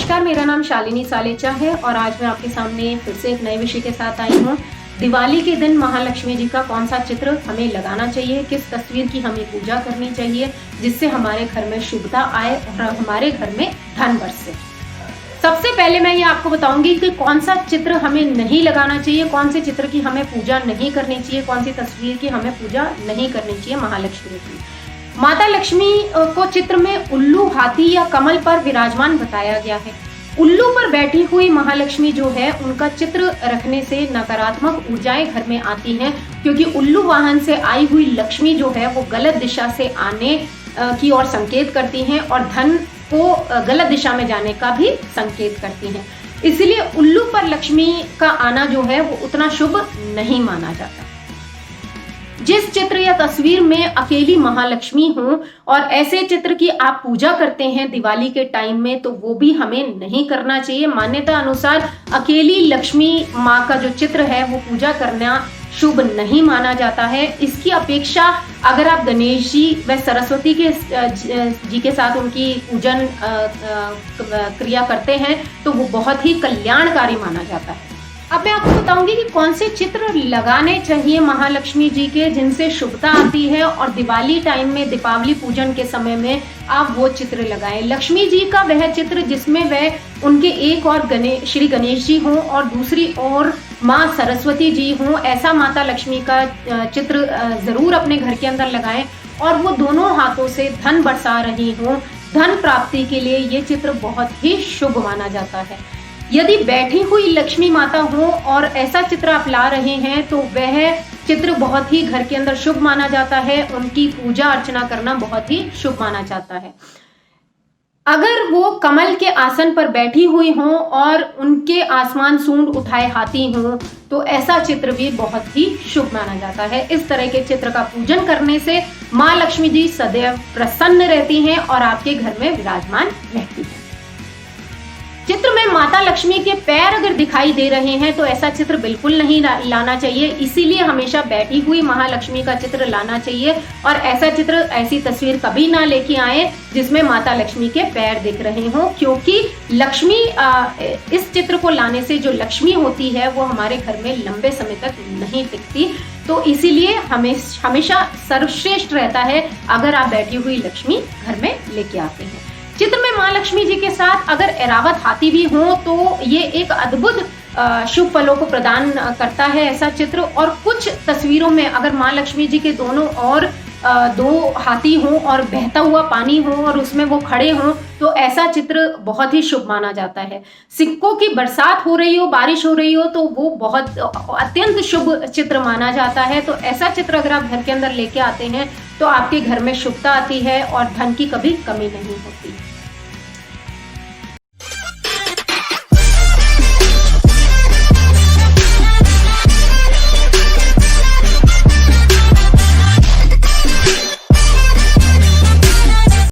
नमस्कार, मेरा नाम शालिनी सालेचा है और आज मैं आपके सामने फिर से एक नए विषय के साथ आई हूँ। दिवाली के दिन महालक्ष्मी जी का कौन सा चित्र हमें लगाना चाहिए, किस तस्वीर की हमें पूजा करनी चाहिए जिससे हमारे घर में शुभता आए और हमारे घर में धन बरसे। सबसे पहले मैं ये आपको बताऊंगी कि कौन सा चित्र हमें नहीं लगाना चाहिए, कौन से चित्र की हमें पूजा नहीं करनी चाहिए, कौन सी तस्वीर की हमें पूजा नहीं करनी चाहिए महालक्ष्मी की। माता लक्ष्मी को चित्र में उल्लू, हाथी या कमल पर विराजमान बताया गया है। उल्लू पर बैठी हुई महालक्ष्मी जो है, उनका चित्र रखने से नकारात्मक ऊर्जाएं घर में आती हैं, क्योंकि उल्लू वाहन से आई हुई लक्ष्मी जो है वो गलत दिशा से आने की ओर संकेत करती हैं और धन को गलत दिशा में जाने का भी संकेत करती हैं। इसलिए उल्लू पर लक्ष्मी का आना जो है वो उतना शुभ नहीं माना जाता। जिस चित्र या तस्वीर में अकेली महालक्ष्मी हो और ऐसे चित्र की आप पूजा करते हैं दिवाली के टाइम में, तो वो भी हमें नहीं करना चाहिए। मान्यता अनुसार अकेली लक्ष्मी माँ का जो चित्र है वो पूजा करना शुभ नहीं माना जाता है। इसकी अपेक्षा अगर आप गणेश जी व सरस्वती जी के साथ उनकी पूजन क्रिया करते हैं तो वो बहुत ही कल्याणकारी माना जाता है। अब मैं आपको बताऊंगी कि कौन से चित्र लगाने चाहिए महालक्ष्मी जी के जिनसे शुभता आती है, और दिवाली टाइम में, दीपावली पूजन के समय में आप वो चित्र लगाएं। लक्ष्मी जी का वह चित्र जिसमें वह उनके एक और श्री गणेश जी हों और दूसरी ओर माँ सरस्वती जी हों, ऐसा माता लक्ष्मी का चित्र जरूर अपने घर के अंदर लगाएं और वो दोनों हाथों से धन बरसा रही हों। धन प्राप्ति के लिए ये चित्र बहुत ही शुभ माना जाता है। यदि बैठी हुई लक्ष्मी माता हो और ऐसा चित्र आप ला रहे हैं तो वह चित्र बहुत ही घर के अंदर शुभ माना जाता है। उनकी पूजा अर्चना करना बहुत ही शुभ माना जाता है। अगर वो कमल के आसन पर बैठी हुई हों और उनके आसमान सूंड उठाए हाथी हों तो ऐसा चित्र भी बहुत ही शुभ माना जाता है। इस तरह के चित्र का पूजन करने से माँ लक्ष्मी जी सदैव प्रसन्न रहती हैं और आपके घर में विराजमान रहती हैं। चित्र में माता लक्ष्मी के पैर अगर दिखाई दे रहे हैं तो ऐसा चित्र बिल्कुल नहीं लाना चाहिए। इसीलिए हमेशा बैठी हुई महालक्ष्मी का चित्र लाना चाहिए और ऐसा चित्र, ऐसी तस्वीर कभी ना लेके आए जिसमें माता लक्ष्मी के पैर दिख रहे हों, क्योंकि लक्ष्मी इस चित्र को लाने से जो लक्ष्मी होती है वो हमारे घर में लंबे समय तक नहीं टिकती। तो इसीलिए हमेशा सर्वश्रेष्ठ रहता है अगर आप बैठी हुई लक्ष्मी घर में लेके आते हैं। चित्र में माँ लक्ष्मी जी के साथ अगर ऐरावत हाथी भी हो तो ये एक अद्भुत शुभ फलों को प्रदान करता है ऐसा चित्र। और कुछ तस्वीरों में अगर माँ लक्ष्मी जी के दोनों ओर दो हाथी हों और बहता हुआ पानी हो और उसमें वो खड़े हों तो ऐसा चित्र बहुत ही शुभ माना जाता है। सिक्कों की बरसात हो रही हो, बारिश हो रही हो तो वो बहुत अत्यंत शुभ चित्र माना जाता है। तो ऐसा चित्र अगर आप घर के अंदर लेके आते हैं तो आपके घर में शुभता आती है और धन की कभी कमी नहीं होती।